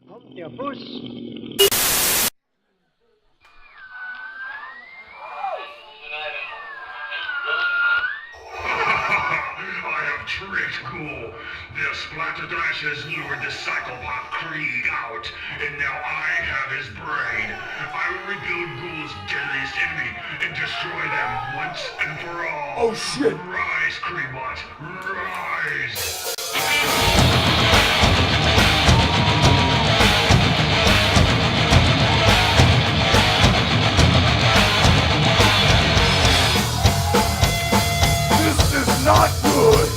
Kommt der Bus. I have tricked Ghoul. The Splatterdash has lured the Psychopath Krieg out, and now I have his brain. I will rebuild Ghoul's deadliest enemy and destroy them once and for all. Oh shit! Rise, Killbot, rise! This is not good!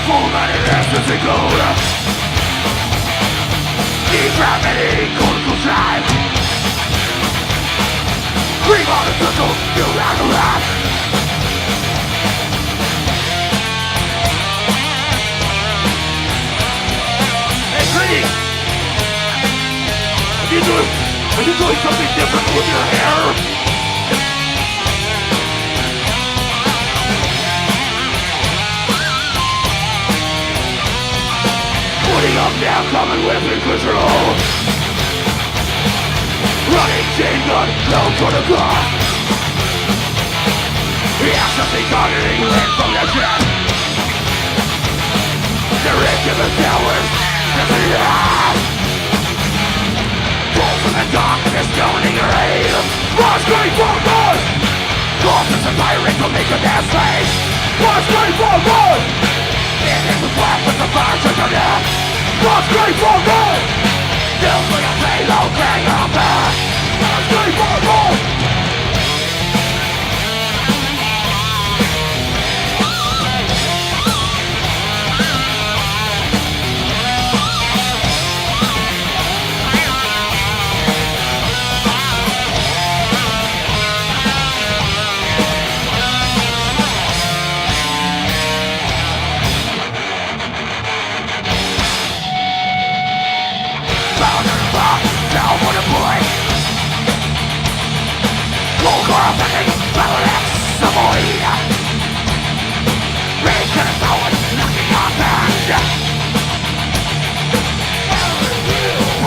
Full many answers in gold. Deep gravity, cold drive. Cream on the circle, you round the lap. Hey, Cream! Are you doing something different with your hair? Putting up now, coming with control. Running chain gun, down for the car. Yeah, something targeting lit from the jet. They're into the towers, there's a lot. Pull from the darkness, stoning your aid. Prostrate for blood. Corpses and pirates will make a dance face. Prostrate for blood. It is the black with the fire to the death. Prostrate for blood. Kills like a payload, bang on back. Prostrate for blood. Down for the boy. Gold car attacking, battle axe, Savoy. Rain cannon power, knocking on back.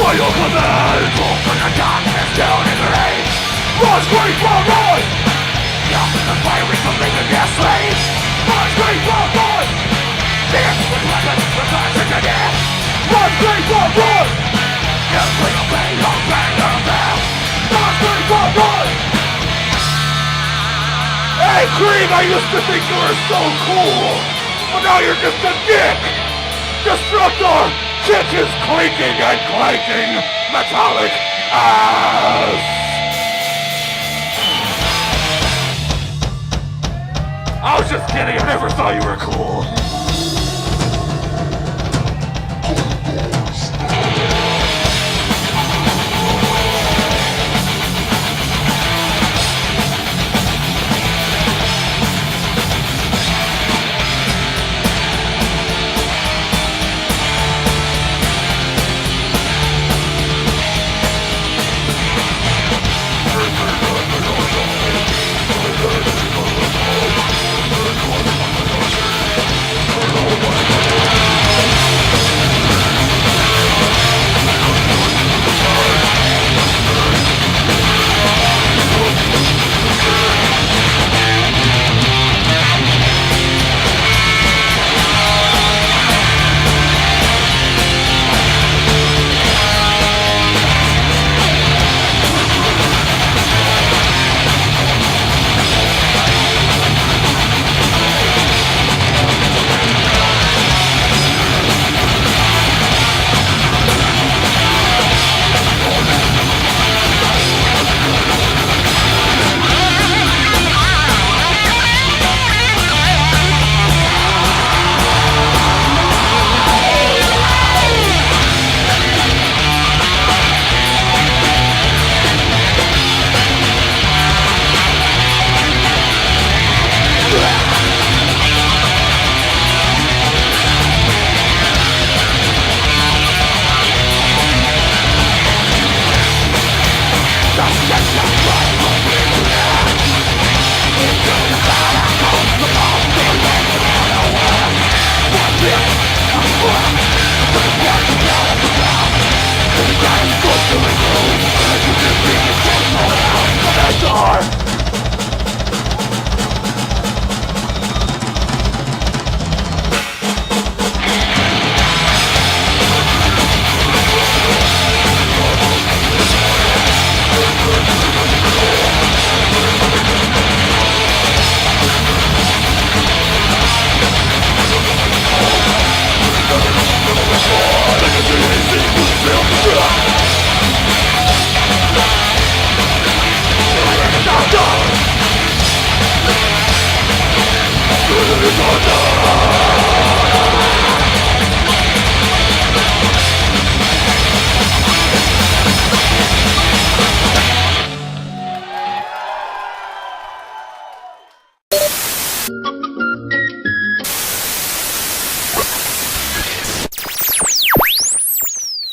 Royal command, pull from the darkness down in the rain. Run straight for run. Young in the firing from making their slaves. Run straight for run. Dance with weapons, return to the death. Run straight for run. Just like a payload, bang on back. Run straight for run. Hey, Cream, I used to think you were so cool, but now you're just a dick! Destructor! Shit is clinking and clanking metallic ass! I was just kidding, I never thought you were cool.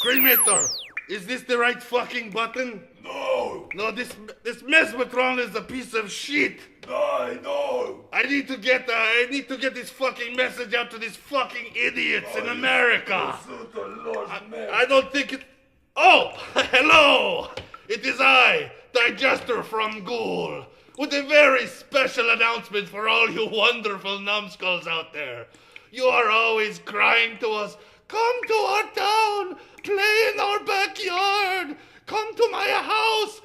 Cremator, is this the right fucking button? No! No, this mesmetron is a piece of shit. No! I need to get this fucking message out to these fucking idiots in America. I don't think it. Oh, hello! It is I, Digester from Ghoul, with a very special announcement for all you wonderful numbskulls out there. You are always crying to us, come to our town, play in our backyard, come to my house.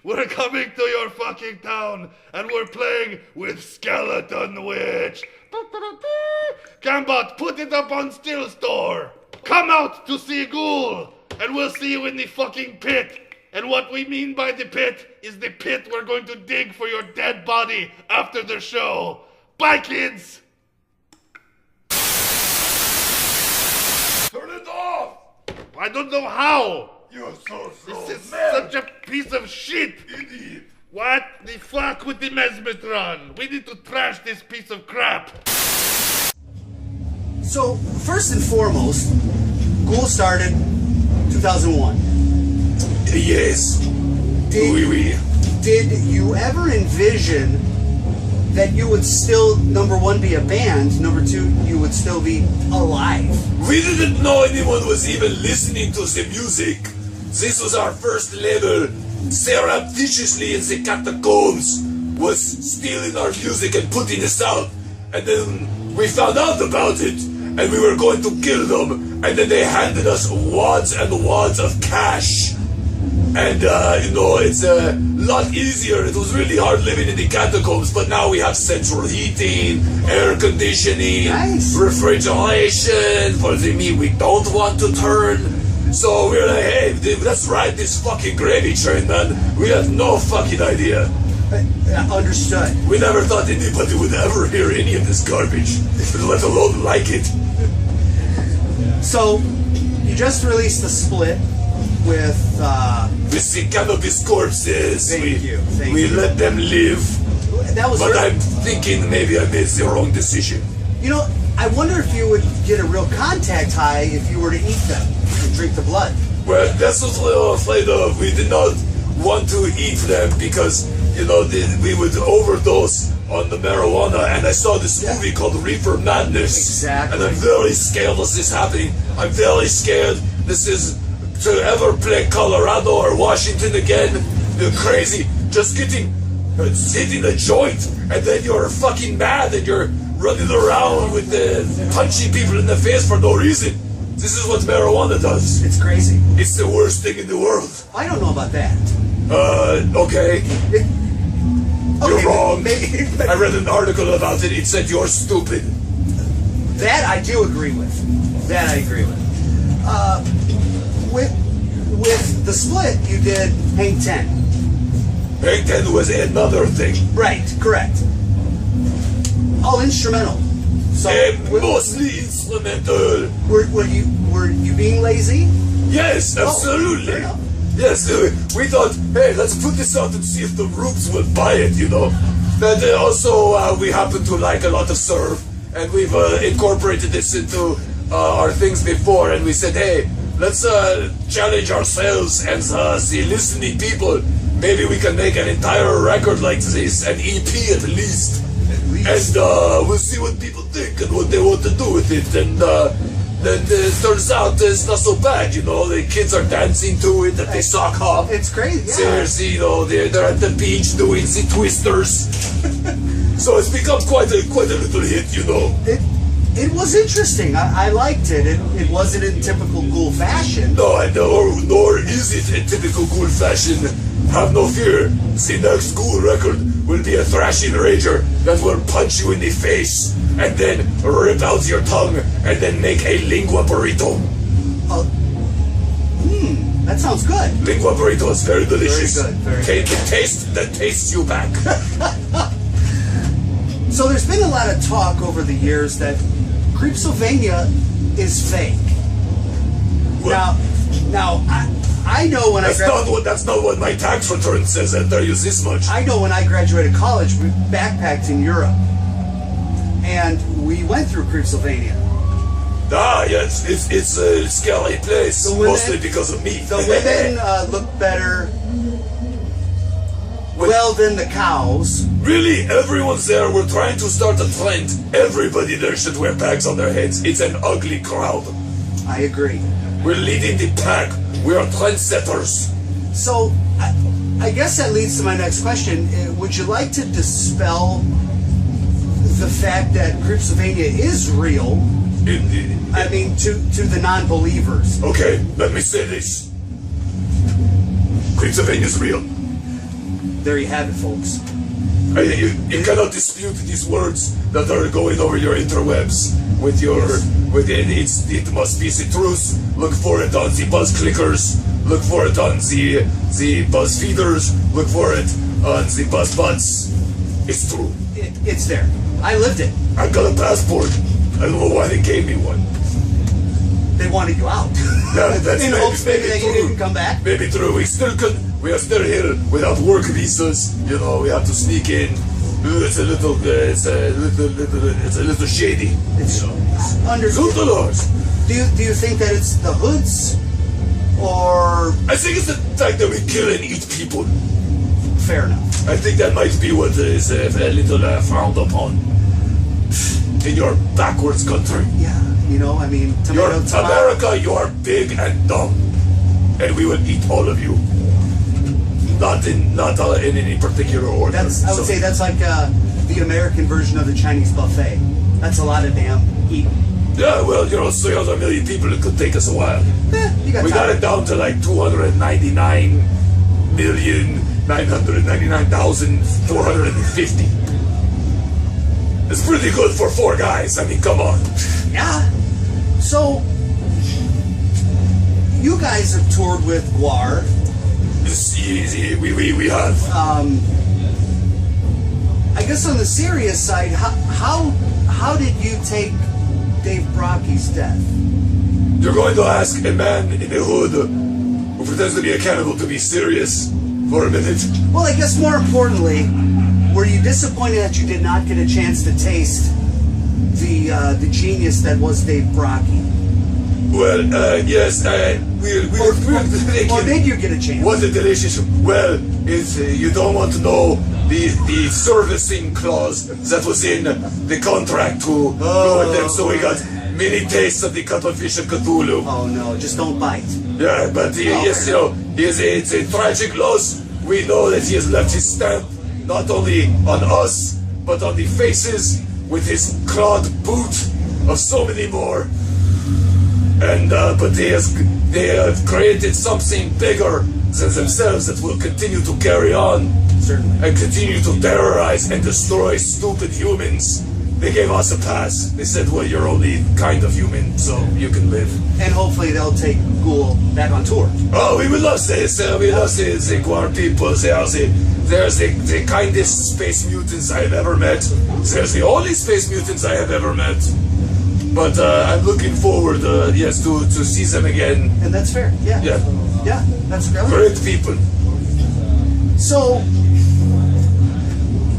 We're coming to your fucking town, and we're playing with Skeleton Witch. Killbot, put it up on Still Store. Come out to see Ghoul, and we'll see you in the fucking pit. And what we mean by the pit is the pit we're going to dig for your dead body after the show. Bye, kids! Turn it off! I don't know how. You're so This is mad. such a piece of shit. Idiot. What the fuck with the mesmetron? We need to trash this piece of crap. So, first and foremost, Ghoul started 2001. Yes. Did you ever envision that you would still, number one, be a band, number two, you would still be alive? We didn't know anyone was even listening to the music. This was our first label. Surreptitiously in the catacombs was stealing our music and putting us out. And then we found out about it, and we were going to kill them, and then they handed us wads and wads of cash. And, it's a lot easier. It was really hard living in the catacombs, but now we have central heating, air conditioning, Nice. refrigeration for the meat we don't want to turn. So we're like, hey, let's ride this fucking gravy train, man. We have no fucking idea. Understood. We never thought anybody would ever hear any of this garbage, let alone like it. So, you just released the split with, With the cannabis corpses, Thank you. we let them live. that was... But I'm thinking maybe I made the wrong decision. You know, I wonder if you would get a real contact high if you were to eat them and drink the blood. Well, that's what we were afraid of. We did not want to eat them because, we would overdose on the marijuana. And I saw this movie called Reefer Madness. Exactly. And I'm very scared of this happening. I'm very scared this is to ever play Colorado or Washington again. You're crazy. Just hitting a joint and then you're fucking mad and you're running around with punching people in the face for no reason. This is what marijuana does. It's crazy. It's the worst thing in the world. I don't know about that. Okay. You're Okay, wrong. maybe- I read an article about it. It said you're stupid. That I do agree with. That I agree with. With the split, you did Hank 10. Hank 10 was another thing. Right, correct. All instrumental. So, Mostly instrumental. were you being lazy? Yes, fair absolutely. enough. Yes, we thought, hey, let's put this out and see if the Roots will buy it, But also, we happen to like a lot of surf, and we've incorporated this into our things before, and we said, hey, let's challenge ourselves and the listening people. Maybe we can make an entire record like this, an EP at least. And we'll see what people think and what they want to do with it. And then it turns out it's not so bad, The kids are dancing to it, and they sock hop. It's crazy, yeah. Seriously, they're at the beach doing the twisters. So it's become quite a little hit, It was interesting. I liked it. It wasn't in typical Ghoul fashion. No, nor is it in typical Ghoul fashion. Have no fear. The next Ghoul record will be a thrashing rager that will punch you in the face and then rip out your tongue and then make a lingua burrito. That sounds good. Lingua burrito is very delicious. Very good, very The taste that tastes you back. So there's been a lot of talk over the years that Creepsylvania is fake. What? Now, I know when That's not what my tax return says. I tell you this much. I know when I graduated college, we backpacked in Europe, and we went through Creepsylvania. Yeah, it's a scary place, mostly because of me. The women look better, than the cows. Really, everyone's there. We're trying to start a trend. Everybody there should wear bags on their heads. It's an ugly crowd. I agree. We're leading the pack. We are trendsetters. So, I guess that leads to my next question. Would you like to dispel the fact that Creepsylvania is real? I mean, to the non-believers. Okay, let me say this. Creepsylvania is real. There you have it, folks. You cannot dispute these words that are going over your interwebs it must be the truth. Look for it on the buzz clickers. Look for it on the buzz feeders. Look for it on the buzz butts. It's true. It's there. I lived it. I got a passport. I don't know why they gave me one. They wanted you out. Yeah, that's in hopes maybe that you didn't come back. Maybe true. We are still here without work visas. You know, we have to sneak in. It's a little shady. It's understood. Do you think that it's the hoods, or? I think it's the fact that we kill and eat people. Fair enough. I think that might be what is a little frowned upon in your backwards country. Yeah, I mean, tomato. America, you're big and dumb, and we will eat all of you. Not in any particular order. I would say that's like the American version of the Chinese buffet. That's a lot of damn eating. Yeah, well, 300 million people, it could take us a while. We got it down to like 299,999,450. It's pretty good for 4 guys. I mean, come on. Yeah. So, you guys have toured with Guar. We have. I guess on the serious side, how did you take Dave Brocky's death? You're going to ask a man in a hood who pretends to be a cannibal to be serious for a minute? Well, I guess more importantly, were you disappointed that you did not get a chance to taste the genius that was Dave Brocky? Well, yes, we were thinking... Or did you get a chance? What a delicious... Well, you don't want to know the servicing clause that was in the contract to go with them, so we got many tastes of the cuttlefish of Cthulhu. Oh no, just don't bite. Yeah, but yes, it's a tragic loss. We know that he has left his stamp not only on us, but on the faces with his clawed boot of so many more. And but they have created something bigger than themselves that will continue to carry on. Certainly. And continue to terrorize and destroy stupid humans. They gave us a pass. They said, well, you're only kind of human, so you can live. And hopefully they'll take Ghoul back on tour. Oh, we would love this. We love the Guar people. They're the kindest space mutants I have ever met. They're the only space mutants I have ever met. But I'm looking forward, to see them again. And that's fair. Yeah. Yeah. Yeah, that's great. Great people. So,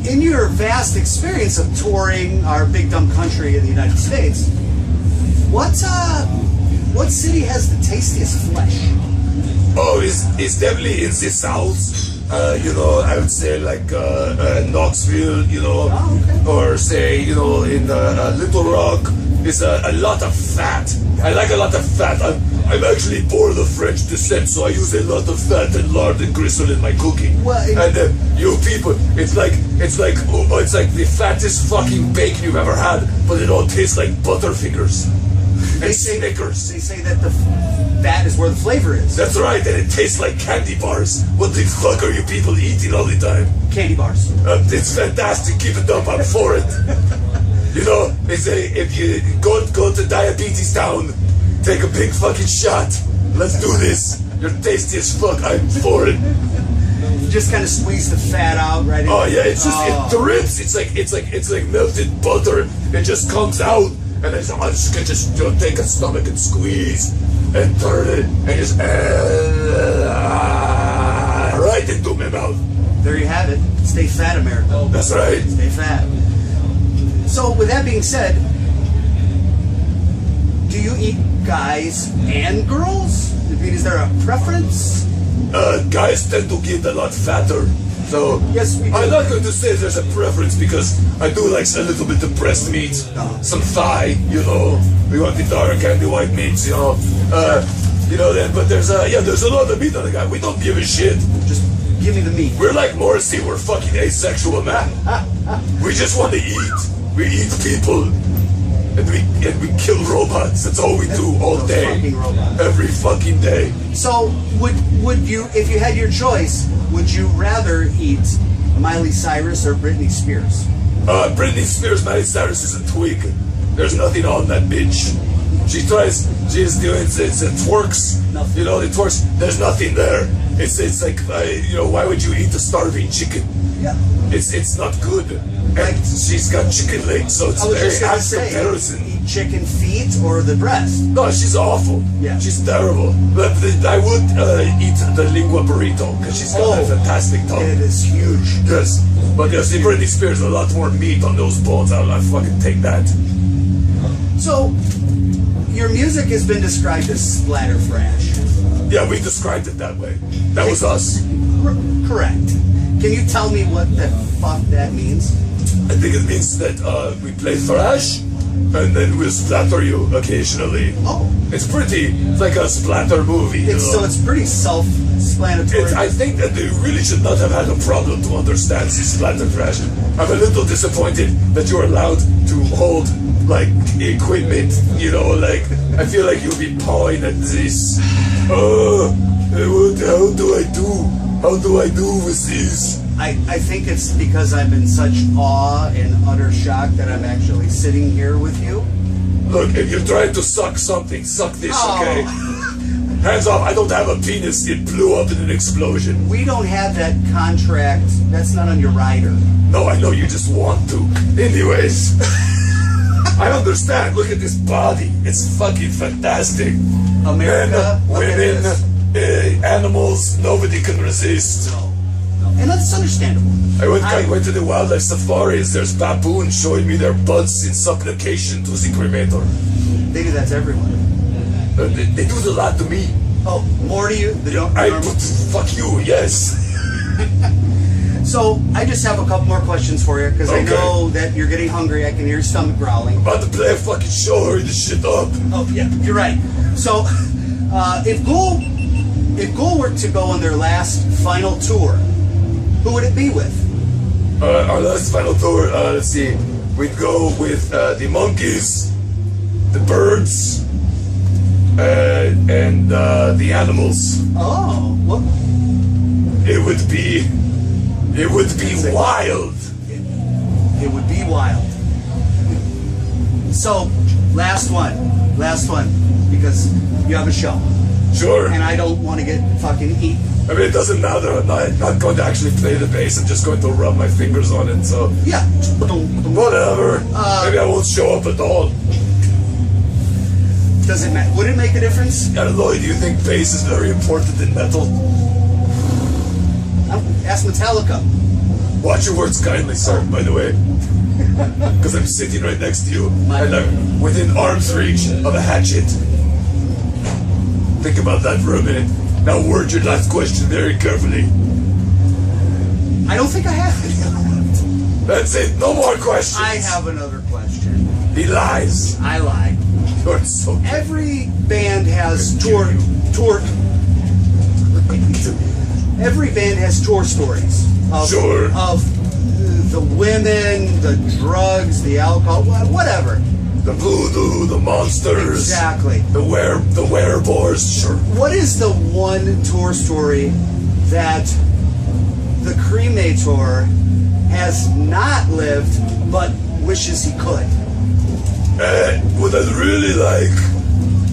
in your vast experience of touring our big dumb country in the United States, what city has the tastiest flesh? Oh, it's definitely in the South. I would say like Knoxville, or say, in Little Rock. It's a lot of fat. I like a lot of fat. I'm actually born of French descent, so I use a lot of fat and lard and gristle in my cooking. Well, and you people, it's like the fattest fucking bacon you've ever had, but it all tastes like Butterfingers and Snickers. They say that the fat is where the flavor is. That's right, and it tastes like candy bars. What the fuck are you people eating all the time? Candy bars. It's fantastic. Keep it up. I'm for it. They say if you go to Diabetes Town, take a big fucking shot. Let's do this. You're tasty as fuck. I'm for it. You just kind of squeeze the fat out, right? Oh yeah, it drips. It's like melted butter. It just comes out, and then someone can just take a stomach and squeeze and turn it and just right into my mouth. There you have it. Stay fat, America. That's right. Stay fat. So, with that being said, do you eat guys and girls? I mean, is there a preference? Guys tend to get a lot fatter. So, Yes, we do. I'm not going to say there's a preference because I do like a little bit of breast meat, some thigh, you know. We want the dark and the white meats, you know. Then, but there's a lot of meat on the guy. We don't give a shit. Just give me the meat. We're like Morrissey, we're fucking asexual, man. We just want to eat. We eat people. And we kill robots. That's all we do all Those day. fucking robots. Every fucking day. So, would you, if you had your choice, would you rather eat Miley Cyrus or Britney Spears? Britney Spears, Miley Cyrus is a twig. There's nothing on that bitch. She's doing it twerks. Nothing. You know, it twerks. There's nothing there. It's like, why would you eat a starving chicken? Yeah. It's not good. Like- And she's got chicken legs, so it's I was very just gonna apt say, comparison. eat chicken feet or the breast? No, she's awful. Yeah. She's terrible. But I would eat the lingua burrito because she's got a fantastic tongue. It is huge. Yes, but see, Britney Spears, a lot more meat on those bones. I'll fucking take that. So, your music has been described as splatter thrash. Yeah, we described it that way. That was us. Correct. Can you tell me what the fuck that means? I think it means that we play thrash, and then we'll splatter you occasionally. Oh. It's like a splatter movie. So it's pretty self-explanatory. I think that they really should not have had a problem to understand this splatter thrash. I'm a little disappointed that you're allowed to hold like equipment, I feel like you'll be pawing at this. How do I do with this? I think it's because I'm in such awe and utter shock that I'm actually sitting here with you. Look, if you're trying to suck something, suck this, Oh. okay? Hands off, I don't have a penis, it blew up in an explosion. We don't have that contract. That's not on your rider. No, I know you just want to. Anyways, I understand. Look at this body. It's fucking fantastic. America, Men, look at women, this. animals, nobody can resist. And that's understandable. I went to the wildlife safaris. There's baboons showing me their butts in supplication to the cremator. They do that to everyone. They do a lot to me. Oh, more to you? They don't. Fuck you, yes. So I just have a couple more questions for you because I Okay. know that you're getting hungry. I can hear your stomach growling. About to play a fucking show, hurry this shit up. Oh yeah, you're right. So if Ghoul were to go on their last final tour, who would it be with? Our last final tour, let's see. We'd go with the monkeys, the birds, and the animals. Oh, what? It would be wild. It would be wild. So, last one, because you have a show, Sure. and I don't want to get fucking eaten. I mean, it doesn't matter. I'm not going to actually play the bass. I'm just going to rub my fingers on it. So Yeah. whatever. Maybe I won't show up at all. Does it matter? Would it make a difference? I don't know. Do you think bass is very important in metal? Ask Metallica. Watch your words kindly, sir. By the way, because I'm sitting right next to you, and I'm within arm's reach of a hatchet. Think about that for a minute. Now word your last question very carefully. I don't think I have any. That's it. No more questions. I have another question. He lies. I lied. You're so Every band has tour. Every band has tour stories. Sure. Of the women, the drugs, the alcohol, whatever. The voodoo, the monsters. Exactly. The werebores. Sure. What is the one tour story that the cremator has not lived but wishes he could? What I'd really like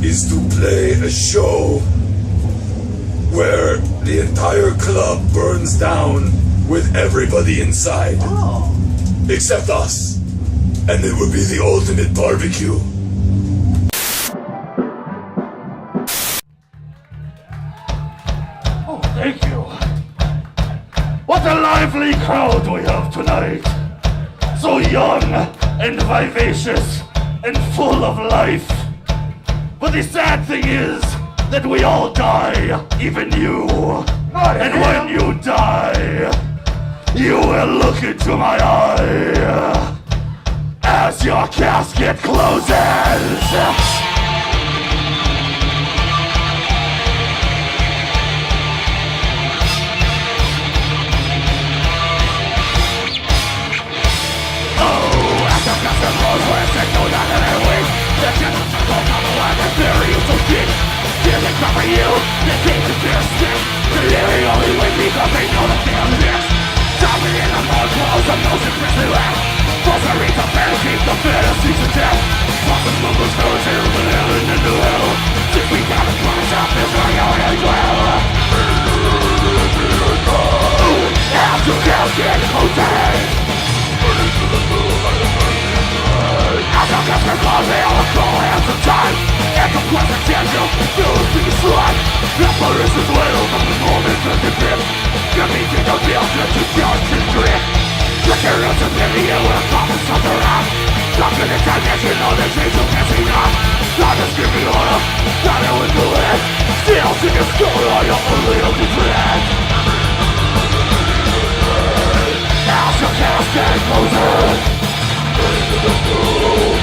is to play a show where the entire club burns down with everybody inside. Oh. Except us. And it would be the ultimate barbecue. lively crowd we have tonight. So young and vivacious and full of life. But the sad thing is that we all die, even you. And when you die, you will look into my eye as your casket closes. For you, the things that they're stiff. They're living only with me because they know that they're this. Stopping in the more clothes of those in prison left. Falsery to bear, keep the fantasies of death. Fucking mumbles goes here with heaven and to hell. Since we got a promise out this way, I will dwell. After casket closes. After casket closes, I'll call hands of time. And the presidential feels the slide. Apparitions little from the moment of the grip. Give me to the building to judge and drip. Curios of video with a common something up. Stuck in the dimension of the change of messing up. Not just give me order, not it with the lid. Still sing a story on your only of the dread. As your casket closes. Into the moon.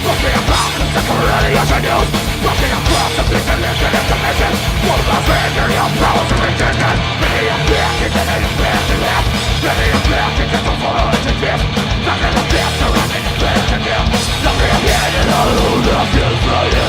Looking across the security of the news. Looking across the business and information. Full of failure, your problems are intention. Many are back into the advanced and left. Many are back into the full of the gift. Nothing of this surrounding the best and them. Nothing of it and all who love you for you.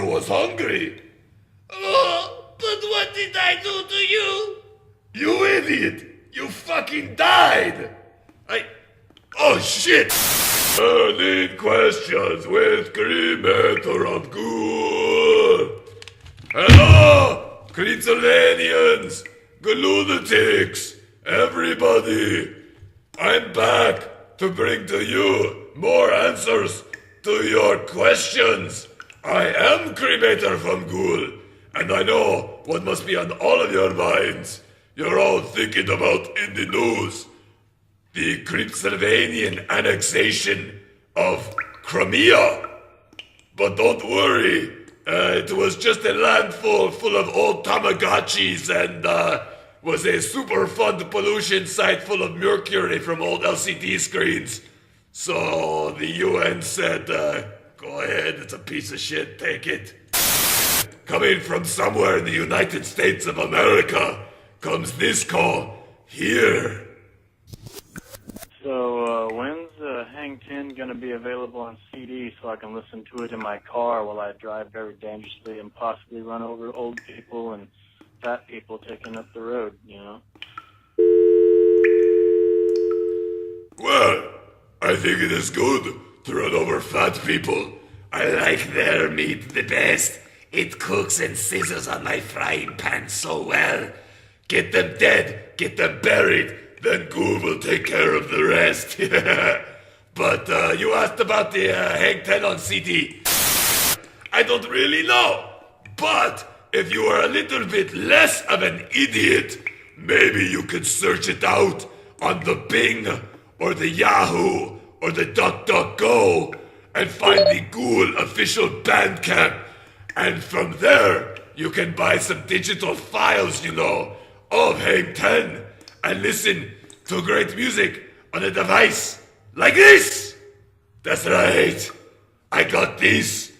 Was hungry. Oh, but what did I do to you? You idiot! You fucking died! Oh shit! Burning questions with Cremator of Ghoul. Hello! Creepsylvanians! Ghoulunatics! Everybody! I'm back to bring to you more answers to your questions. I am Cremator from Ghoul, and I know what must be on all of your minds. You're all thinking about in the news the Creepsylvanian annexation of Crimea. But don't worry, it was just a landfall full of old Tamagotchis and was a super fun pollution site full of mercury from old LCD screens. So the UN said, go ahead, it's a piece of shit, take it. coming from somewhere in the United States of America, comes this call here. So, when's Hang 10 gonna be available on CD so I can listen to it in my car while I drive very dangerously and possibly run over old people and fat people taking up the road, you know? Well, I think it is good to run over fat people. I like their meat the best. It cooks and sizzles on my frying pan so well. Get them dead, get them buried, then Ghoul will take care of the rest. But you asked about the Hang 10 on CD. I don't really know. But if you are a little bit less of an idiot, maybe you could search it out on the Bing or the Yahoo or the DuckDuckGo and find the Ghoul official Bandcamp. And from there, you can buy some digital files, you know, of Hang 10 and listen to great music on a device like this. That's right. I got this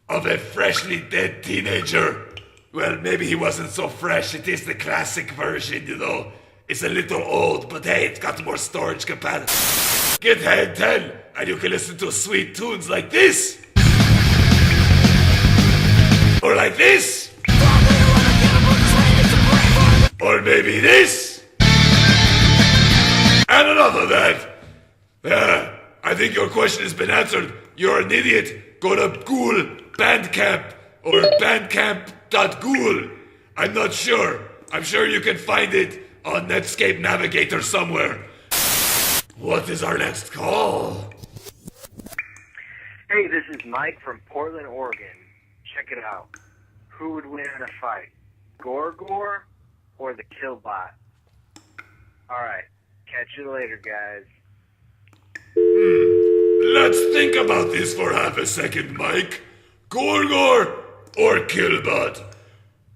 of a freshly dead teenager. Well, maybe he wasn't so fresh. It is the classic version, you know. It's a little old, but hey, it's got more storage capacity. Get Hang 10 and you can listen to sweet tunes like this. Or like this. Or maybe this. And enough of that. I think your question has been answered. You're an idiot. Go to Ghoul Bandcamp or bandcamp.ghoul. I'm not sure. I'm sure you can find it on Netscape Navigator somewhere. What is our next call? Hey, this is Mike from Portland, Oregon. Check it out. Who would win in a fight? Gorgor or the Killbot? Alright, catch you later, guys. Let's think about this for half a second, Mike. Gorgor or Killbot?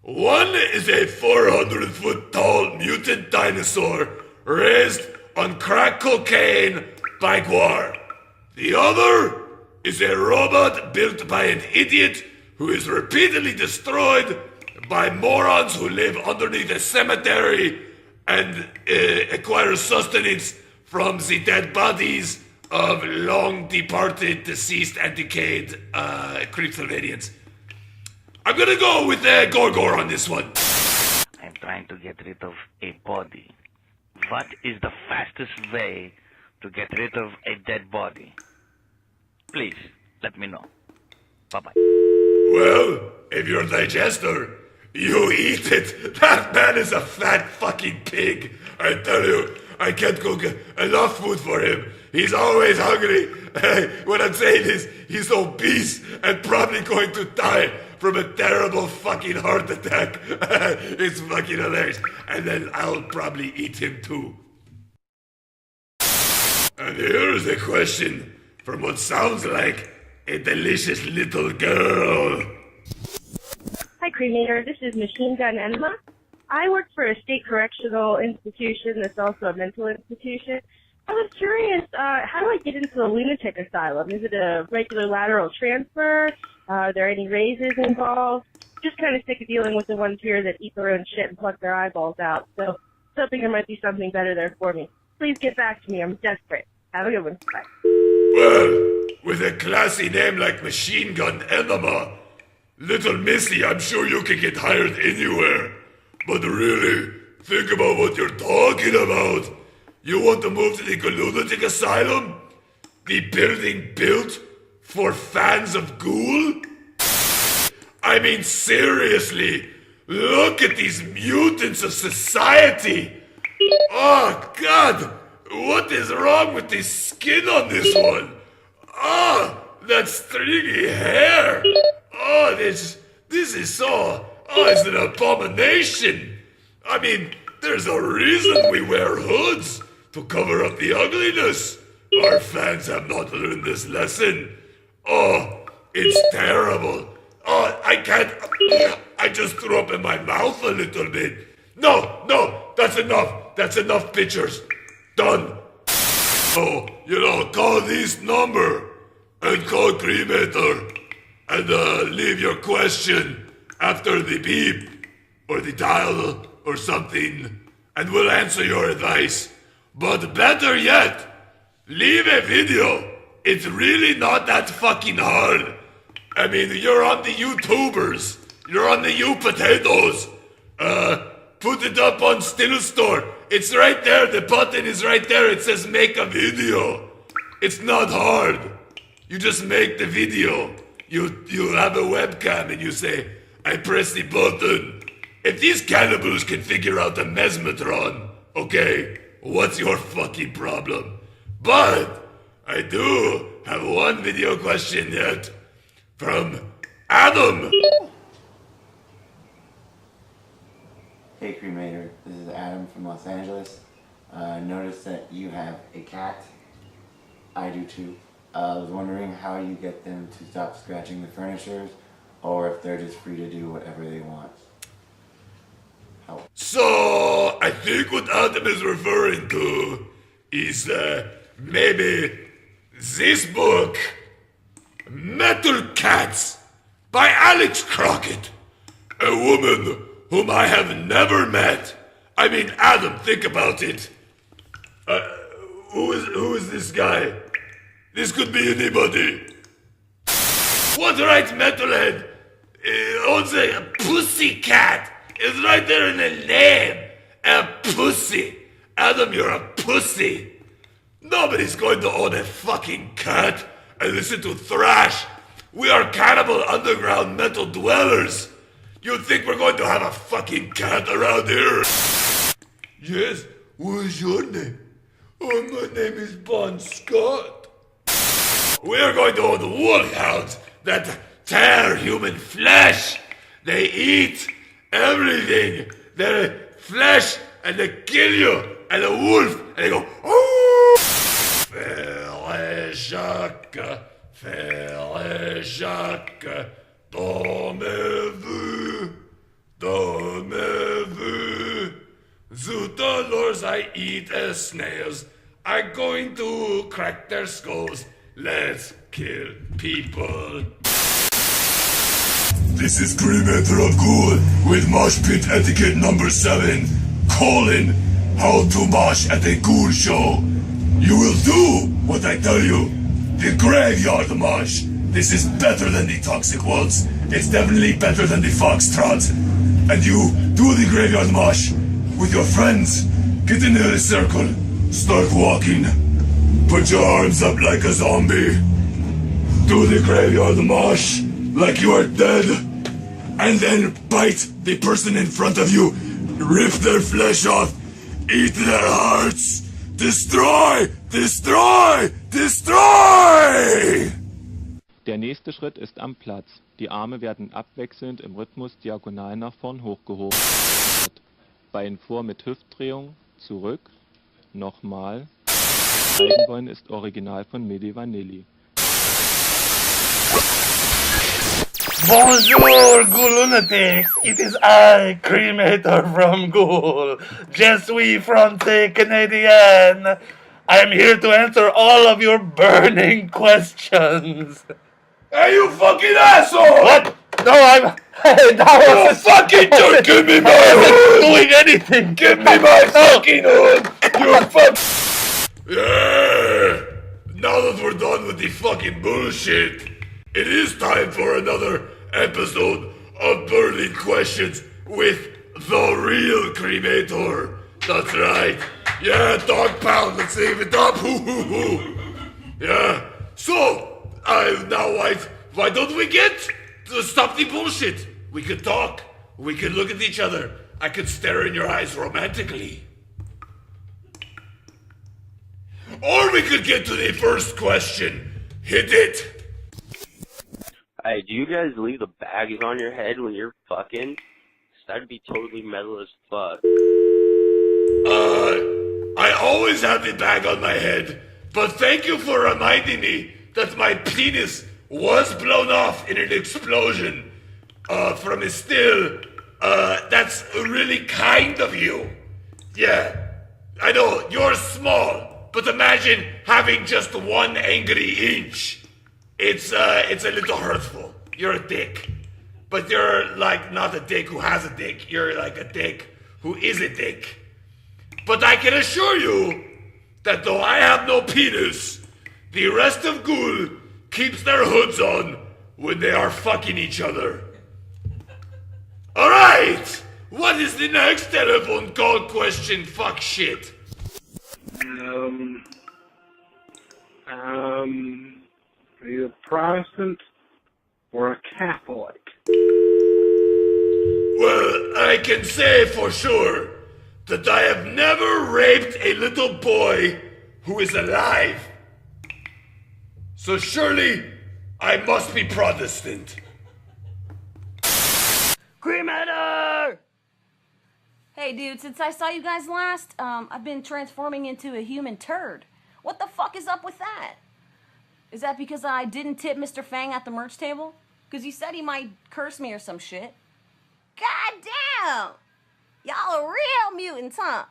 One is a 400-foot tall mutant dinosaur raised on crack cocaine by Gwar. The other is a robot built by an idiot who is repeatedly destroyed by morons who live underneath a cemetery and acquire sustenance from the dead bodies of long departed, deceased, and decayed Creepsylvanians. I'm gonna go with Gorgor on this one. I'm trying to get rid of a body. What is the fastest way to get rid of a dead body? Please, let me know. Bye-bye. Well, if you're a digester, you eat it. That man is a fat fucking pig. I tell you, I can't cook enough food for him. He's always hungry. What I'm saying is, he's obese and probably going to die from a terrible fucking heart attack. It's fucking hilarious. And then I'll probably eat him too. And here's a question from what sounds like a delicious little girl. Hi, Cremator. This is Machine Gun Enema. I work for a state correctional institution that's also a mental institution. I was curious, how do I get into the lunatic asylum? Is it a regular lateral transfer? Are there any raises involved? Just kind of sick of dealing with the ones here that eat their own shit and pluck their eyeballs out. So, hoping there might be something better there for me. Please get back to me. I'm desperate. Have a good one. Bye. Well, with a classy name like Machine Gun Enema, Little Missy, I'm sure you can get hired anywhere. But really, think about what you're talking about. You want to move to the Ghoulunatics Asylum? The building built for fans of Ghoul? I mean, seriously, look at these mutants of society. Oh, God, what is wrong with the skin on this one? Oh, that stringy hair. Oh, this is so... Oh, it's an abomination. I mean, there's a reason we wear hoods, to cover up the ugliness. Our fans have not learned this lesson. Oh, it's terrible. Oh, I can't... I just threw up in my mouth a little bit. No, that's enough. That's enough pictures. Done. So, call this number and call Cremator and leave your question after the beep or the dial or something, and we'll answer your advice. But better yet, leave a video. It's really not that fucking hard. I mean, you're on the YouTubers. You're on the U-Potatoes. Put it up on Still Store. It's right there. The button is right there. It says make a video. It's not hard. You just make the video. You have a webcam and you say, I press the button. If these cannibals can figure out the mesmetron, okay, what's your fucking problem? But I do have one video question yet from Adam. Hey Cremator, this is Adam from Los Angeles. Noticed that you have a cat. I do too. I was wondering how you get them to stop scratching the furnitures, or if they're just free to do whatever they want. How? So, I think what Adam is referring to is maybe this book, Metal Cats, by Alex Crockett, a woman whom I have never met. I mean, Adam, think about it. Who is this guy? This could be anybody. What right metalhead owns a pussy cat? It's right there in the name. A pussy. Adam, you're a pussy. Nobody's going to own a fucking cat and listen to thrash. We are cannibal underground metal dwellers. You think we're going to have a fucking cat around here? Yes, what is your name? Oh, my name is Bon Scott. We are going to own wolfhounds that tear human flesh. They eat everything. Their flesh, and they kill you. And a wolf, and they go, oh! Frère Jacques, dormez-vous, dormez-vous. Zootolors, I eat as snails. I'm going to crack their skulls. Let's kill people. This is Cremator of Ghoul with Mosh Pit Etiquette number 7. Colin, how to mosh at a ghoul show. You will do what I tell you. The graveyard mosh. This is better than the toxic waltz. It's definitely better than the foxtrot. And you do the graveyard mosh with your friends. Get in a circle. Start walking. Put your arms up like a zombie. Do the graveyard mosh like you are dead. And then bite the person in front of you. Rip their flesh off. Eat their hearts. Destroy! Destroy! Destroy! Der nächste Schritt ist am Platz. Die Arme werden abwechselnd im Rhythmus diagonal nach vorn hochgehoben. Bein vor mit Hüftdrehung, zurück, nochmal. Zeigen wollen ist original von Milli Vanilli. Bonjour, Ghoulunatics! It is I, Cremator from Ghoul. Je suis français Canadian. I am here to answer all of your burning questions. Hey, you fucking asshole! What? No, I'm... You fucking dude, give me my hood! Doing anything! Give me my fucking hood! You fuck... Yeah! Now that we're done with the fucking bullshit, it is time for another episode of Burning Questions with the real Cremator. That's right. Yeah, dog pound, let's save it up. Hoo hoo hoo. Yeah. So, now why don't we get to stop the bullshit? We could talk. We could look at each other. I could stare in your eyes romantically. Or we could get to the first question. Hit it. Hey, do you guys leave the bags on your head when you're fucking? That'd be totally metal as fuck. I always have the bag on my head, but thank you for reminding me that my penis was blown off in an explosion from a still. That's really kind of you. Yeah, I know, you're small, but imagine having just 1 angry inch. It's a little hurtful. You're a dick. But you're like not a dick who has a dick. You're like a dick who is a dick. But I can assure you that though I have no penis, the rest of Ghoul keeps their hoods on when they are fucking each other. Alright! What is the next telephone call question? Fuck shit. Are you a Protestant or a Catholic? Well, I can say for sure that I have never raped a little boy who is alive. So surely I must be Protestant. Cremator! Hey dude, since I saw you guys last, I've been transforming into a human turd. What the fuck is up with that? Is that because I didn't tip Mr. Fang at the merch table? Because he said he might curse me or some shit. God damn! Y'all are real mutants, huh?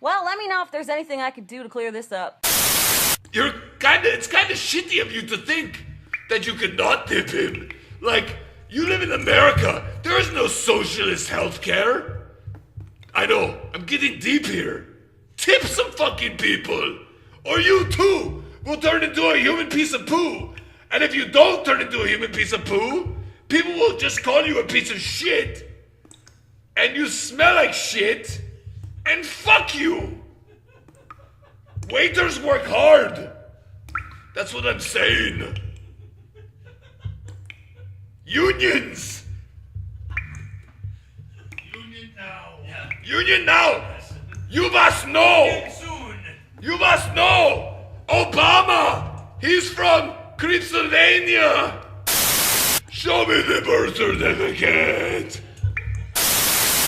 Well, let me know if there's anything I could do to clear this up. It's kinda shitty of you to think that you could not tip him. Like, you live in America. There is no socialist healthcare. I know, I'm getting deep here. Tip some fucking people. Or you too will turn into a human piece of poo. And if you don't turn into a human piece of poo, people will just call you a piece of shit. And you smell like shit. And fuck you. Waiters work hard. That's what I'm saying. Unions. Union now. Union now. You must know. Soon. You must know. Obama. He's from Creepsylvania. Show me the birth certificate.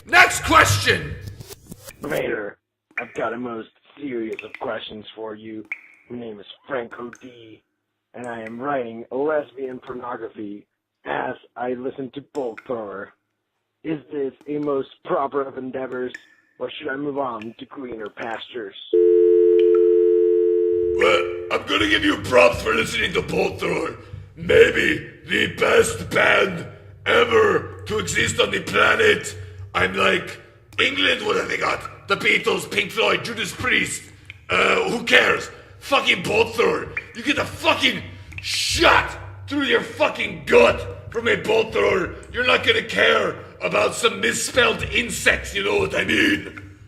Next question. Vader, I've got a most serious of questions for you. My name is Franco D, and I am writing lesbian pornography as I listen to Bolt Thrower. Is this a most proper of endeavors, or should I move on to greener pastures? Well, I'm gonna give you props for listening to Bolt Thrower. Maybe the best band ever to exist on the planet. I'm like, England, what have they got? The Beatles, Pink Floyd, Judas Priest. Who cares? Fucking Bolt Thrower. You get a fucking shot through your fucking gut from a bolt thrower. You're not gonna care about some misspelled insects, you know what I mean?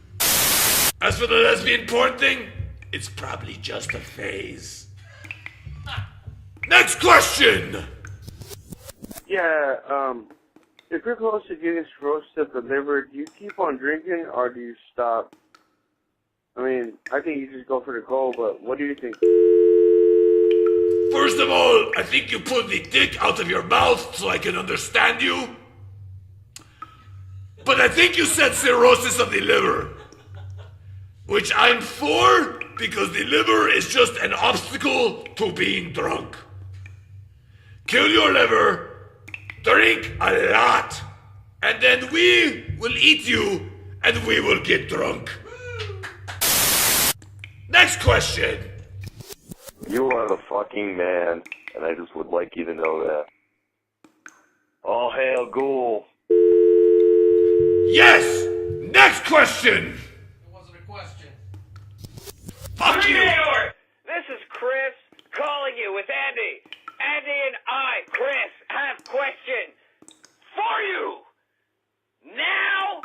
As for the lesbian porn thing, it's probably just a phase. Next question! Yeah, if you're close to getting cirrhosis of the liver, do you keep on drinking or do you stop? I mean, I think you just go for the goal, but what do you think? First of all, I think you pull the dick out of your mouth so I can understand you. But I think you said cirrhosis of the liver. Which I'm for, because the liver is just an obstacle to being drunk. Kill your liver, drink a lot, and then we will eat you and we will get drunk. Next question. You are the fucking man, and I just would like you to know that. All hail Ghoul. Yes! Next question! It wasn't a question. Fuck you! This is Chris calling you with Andy. Andy and I, Chris, have question for you. Now,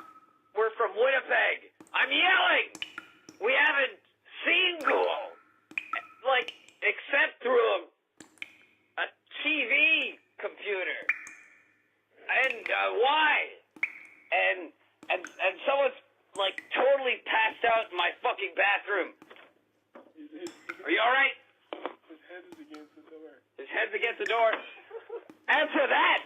we're from Winnipeg. I'm yelling. We haven't seen Ghoul, like, except through a TV computer. And why? And someone's like totally passed out in my fucking bathroom. Are you alright? His head is against the door. His head's against the door. Answer that!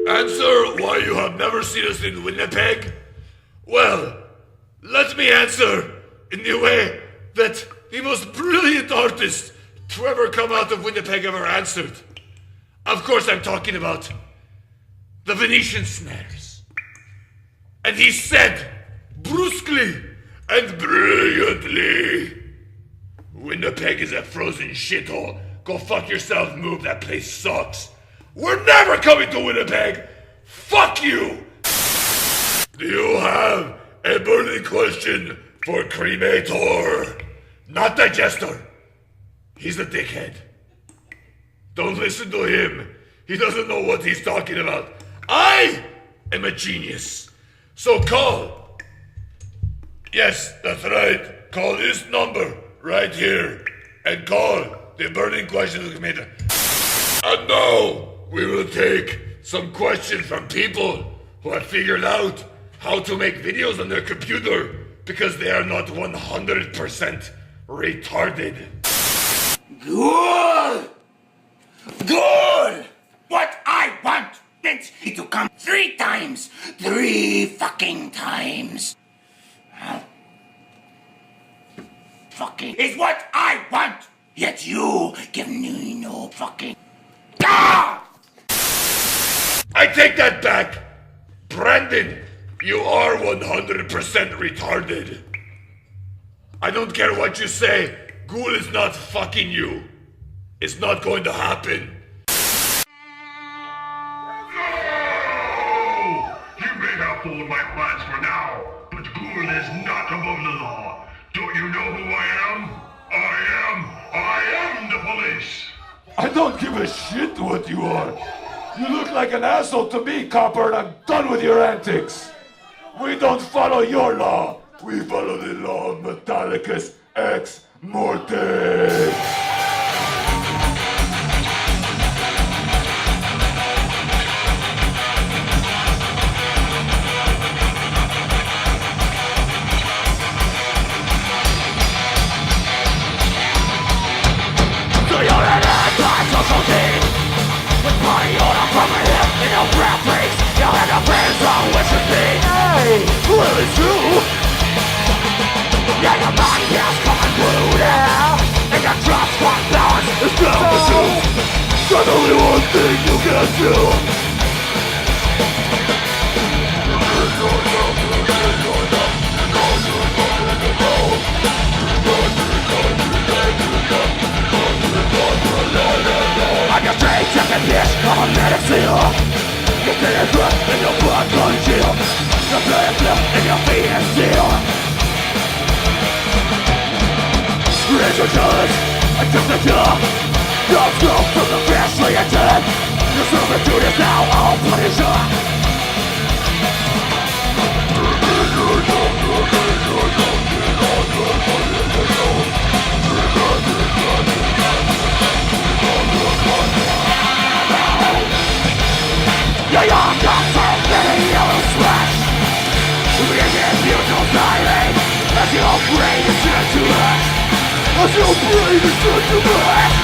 Answer why you have never seen us in Winnipeg? Well, let me answer in the way that the most brilliant artist to ever come out of Winnipeg ever answered. Of course I'm talking about the Venetian snares. And he said, brusquely and brilliantly, Winnipeg is a frozen shithole. Go fuck yourself, move, that place sucks. We're never coming to Winnipeg! Fuck you! Do you have a burning question for Cremator? Not Digester. He's a dickhead. Don't listen to him. He doesn't know what he's talking about. I am a genius. So call. Yes, that's right. Call this number right here. And call the burning questions of Cremator. And now we will take some questions from people who have figured out how to make videos on their computer because they are not 100% retarded. Good! Good! What I want is to come 3 times. 3 fucking times. Fucking is what I want. Yet you give me no fucking... Ah! I take that back. Brandon, you are 100% retarded. I don't care what you say. Ghoul is not fucking you. It's not going to happen. You may have fooled my plans for now, but Ghoul is not above the law. Don't you know who I am? I am the police. I don't give a shit what you are. You look like an asshole to me, copper, and I'm done with your antics. We don't follow your law. We follow the law of Metallicus Ex Mortis. With money order from my hip in your breath breaks. You had a friend wrong with your feet. Hey, well it's true. Yeah, your mind is coming through now. And your trust fund balance is down the tube. There's only one thing you can do. I'm your straight second bitch, I'm a medic seal. Your feet is good and your blood congeal. Your blood is flip and your feet is sealed. Raise your challenge, I just a job. Don't go from the freshly dead. Your servitude is now all punish you. Your young dogs are getting yellow sweat. We give you no silence as your brain is turned to ash. As your brain is turned to ash.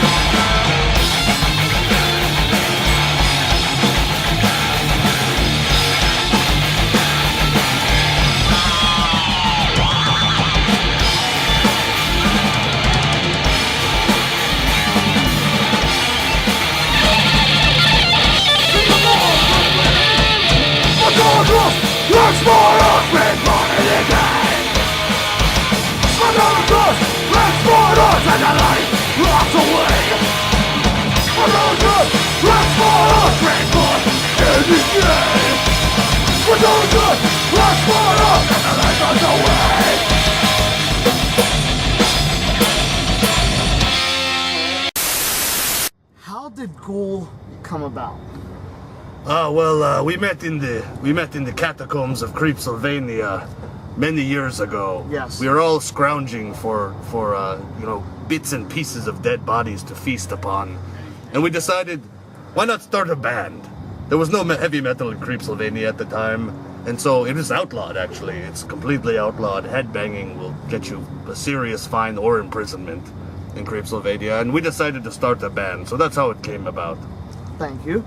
Let's more up and run it again. Another dust, let's more up and the light rocks away. Another dust, let's more up and run it again. Another dust, let's more up and the light rocks away. How did Ghoul come about? We met in the Catacombs of Creepsylvania many years ago. Yes. We were all scrounging for bits and pieces of dead bodies to feast upon, and we decided, why not start a band? There was no heavy metal in Creepsylvania at the time, and so it is outlawed. Actually, it's completely outlawed. Headbanging will get you a serious fine or imprisonment in Creepsylvania, and we decided to start a band. So that's how it came about. Thank you.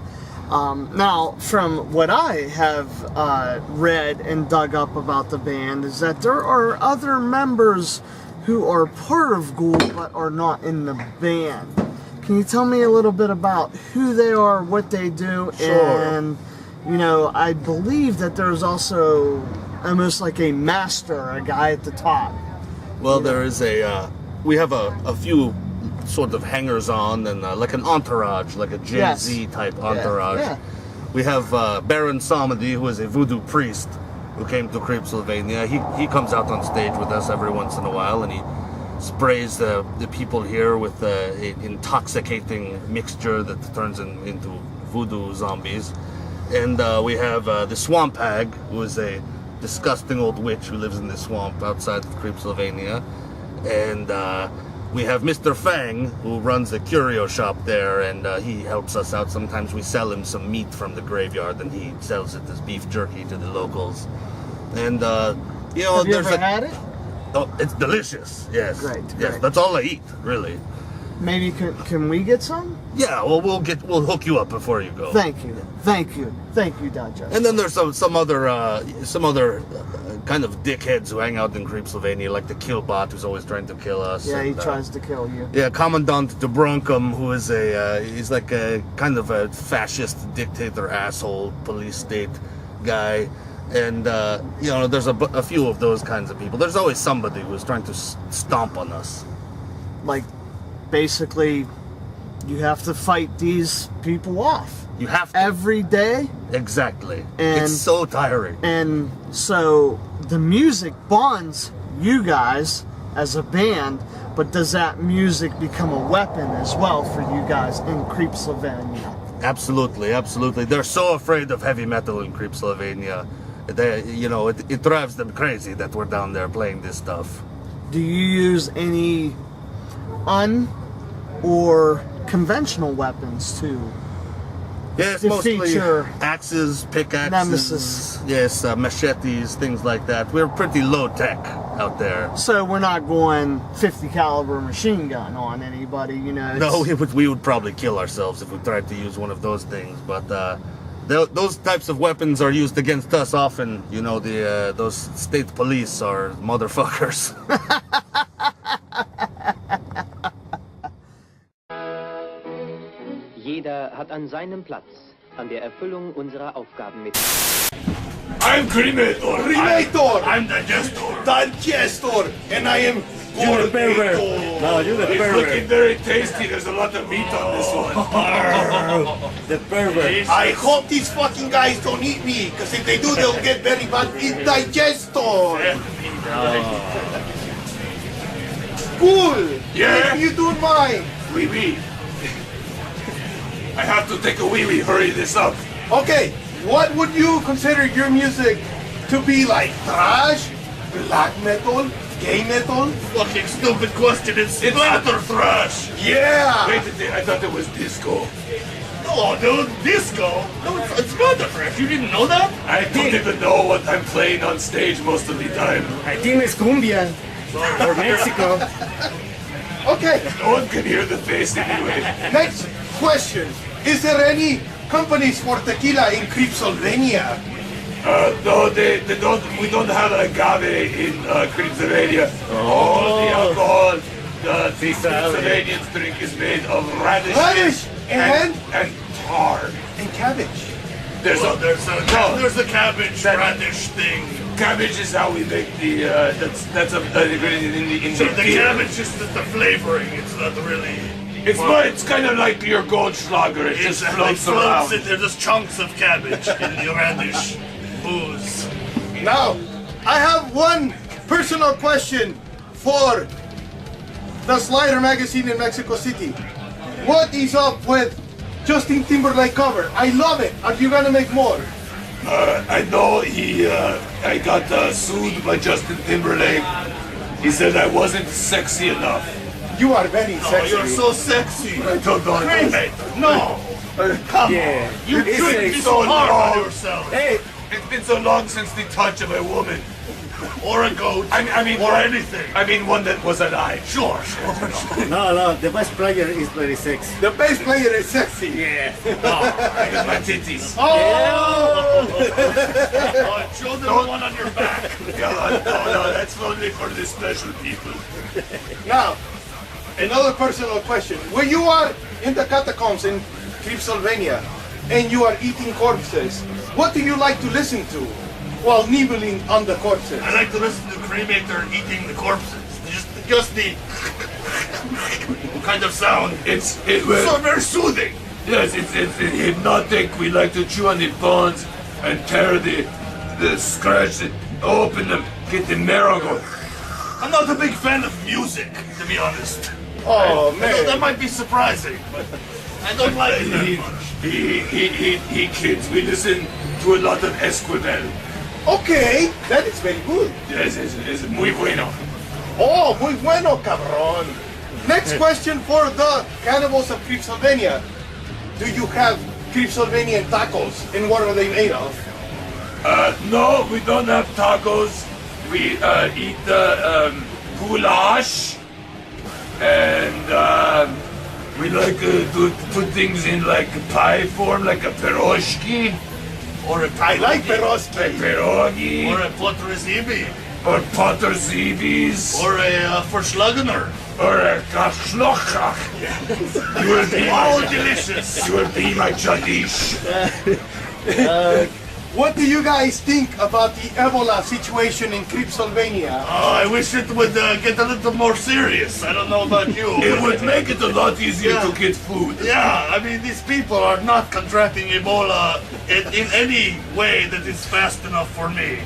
Now, from what I have read and dug up about the band, is that there are other members who are part of Ghoul but are not in the band. Can you tell me a little bit about who they are, what they do, Sure. and, I believe that there's also almost like a master, a guy at the top. Well, there is we have a few sort of hangers-on and like an entourage, like a Gen Z type entourage. Yeah. We have Baron Samedi, who is a voodoo priest who came to Creepsylvania. He comes out on stage with us every once in a while, and he sprays the people here with an intoxicating mixture that turns into voodoo zombies. And we have the Swamp Hag, who is a disgusting old witch who lives in the swamp outside of Creepsylvania. And we have Mr. Fang, who runs the Curios Shop there, and he helps us out. Sometimes we sell him some meat from the graveyard, and he sells it as beef jerky to the locals. And, you know, have you ever had it? Oh, it's delicious. Yes. Great. Yes, that's all I eat, really. Maybe can we get some? Yeah, well, we'll hook you up before you go. Thank you, Digester. And then there's some other kind of dickheads who hang out in Creepsylvania, like the Killbot, who's always trying to kill us. Yeah, and, he tries to kill you. Yeah, Commandant de Bronkum, who is he's like a kind of a fascist dictator asshole police state guy. And, you know, there's a few of those kinds of people. There's always somebody who's trying to stomp on us. Like, basically, you have to fight these people off. You have to. Every day. Exactly. And, it's so tiring. And so, the music bonds you guys as a band, but does that music become a weapon as well for you guys in Creepsylvania? Absolutely, absolutely. They're so afraid of heavy metal in Creepsylvania. You know, it drives them crazy that we're down there playing this stuff. Do you use any or conventional weapons too? Yes, mostly axes, pickaxes, nemesis. Yes, machetes, things like that. We're pretty low tech out there. So we're not going 50 caliber machine gun on anybody, you know? No, we would probably kill ourselves if we tried to use one of those things. But those types of weapons are used against us often. You know, those state police are motherfuckers. Jeder hat an seinem Platz an der Erfüllung unserer Aufgaben mit. I'm Cremator. I'm Digestor. Digestor. And I am Ghoul TVD. No, you're the It's pervert. looking very tasty. There's a lot of meat on this one. The pervert. I hope these fucking guys don't eat me, because if they do, they'll get very bad Digestor. Ghoul. Yeah? If you don't mind. Wee. I have to take a wee-wee. Hurry this up. Okay, what would you consider your music to be like? Thrash? Black metal? Gay metal? Fucking stupid question. It's splatter thrash. Yeah! Wait a minute, I thought it was disco. No, dude, disco? No, it's splatter thrash. You didn't know that? I don't even know what I'm playing on stage most of the time. I think it's cumbia. Or Mexico. Okay. No one can hear the bass anyway. Next question. Is there any companies for tequila in Creepsylvania? No, they don't. We don't have agave in Creepsylvania. All the alcohol the Creepsylvanians drink is made of radish and tar and cabbage. There's a cabbage radish thing. Cabbage is how we make the that's an ingredient in So the the beer. cabbage is the flavoring. It's not really. It's kind of like your Goldschlager. It just floats around. They're just chunks of cabbage in the radish booze. Now, I have one personal question for the Slider magazine in Mexico City. What is up with Justin Timberlake cover? I love it. Are you gonna make more? I know I got sued by Justin Timberlake. He said I wasn't sexy enough. You are very sexy. You're so sexy. I don't know. No. Come Yeah. on. You It's shouldn't been be so so hard long. on yourself. Hey, it's been so long since the touch of a woman. Or a goat. I mean, or anything. I mean, one that was an eye. Sure. No, the bass player is very sexy. The bass player is sexy. Yeah. I got my titties. Oh! Show them the one on your back. No, that's only for the special people. Now, another personal question. When you are in the catacombs in Creepsylvania and you are eating corpses, what do you like to listen to while nibbling on the corpses? I like to listen to Cremator eating the corpses. Just just the kind of sound. It's so very soothing. Yes, it's hypnotic. We like to chew on the bones and tear the scratch it, open them, get the marrow going. I'm not a big fan of music, to be honest. Oh, I man. know that might be surprising, but I don't like it that much. He kids, we listen to a lot of Esquivel. Okay, that is very good. Yes, es muy bueno. Oh, muy bueno, cabrón. Next question for the Cannibals of Creepsylvania. Do you have Creepsylvanian tacos, and what are they made of? No, we don't have tacos. We eat goulash, and we like to put things in like pie form, like a pierogi. Or a I like pierogi. A pierogi. Or a potterzibi. Or potterzibis. Or a verschlagener. Or a kashlochach. You will be all delicious. You will be my jadish. What do you guys think about the Ebola situation in Creepsylvania? Oh, I wish it would get a little more serious. I don't know about you. It would make it a lot easier to get food. Yeah, I mean, these people are not contracting Ebola in any way that is fast enough for me.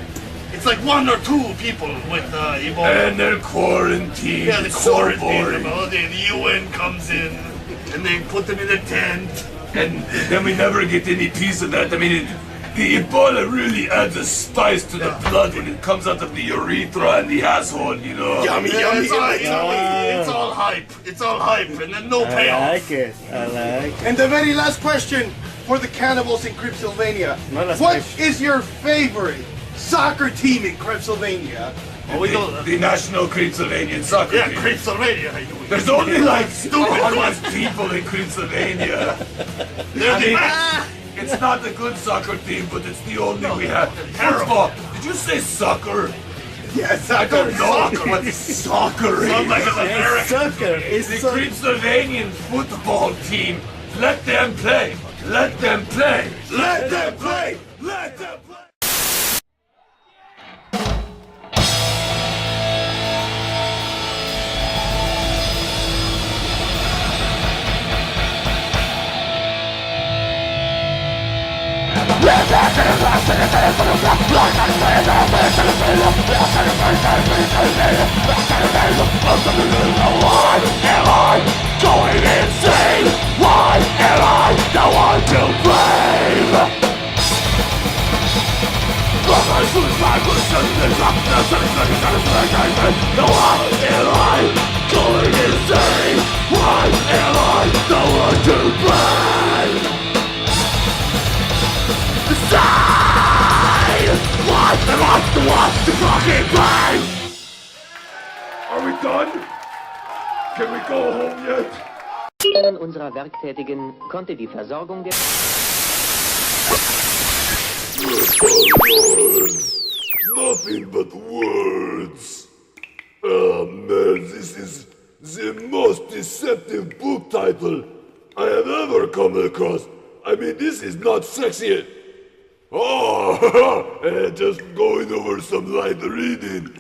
It's like 1 or 2 people with Ebola. And they're quarantined. Yeah, the It's so quarantine. boring. The UN comes in, and they put them in a tent. And then we never get any piece of that. I mean, the Ebola really adds a spice to the blood when it comes out of the urethra and the asshole, you know? Yummy, Yeah, yummy, it's all, yummy. it's all hype. It's all hype, and then no I payoff. like it. I like it. And the very last question for the Cannibals in Creepsylvania. No, that's What nice. is your favorite soccer team in Creepsylvania? Oh, we don't. The National Creepsylvanian Soccer Yeah, Team. Creepsylvania. There's only like Stupid 100 people in Creepsylvania. They're the It's not a good soccer team, but it's the only we have. First of all, did you say soccer? Yes, I don't know what soccer is. Sounds like an It's American. soccer. It's It's the soccer. Creepsylvanian football team. Let them play. Let them play. Let them play. Let them play. Going insane. Why am I the one to blame? No, why am I going insane? Why am I the one to blame? Decide! Why am I the one to fucking blame? Are we done? Can we go home yet? Stellen unserer Werktätigen konnte die Versorgung der Nothing but words. Oh man, this is the most deceptive book title I have ever come across. I mean, this is not sexy. Oh, just going over some light reading.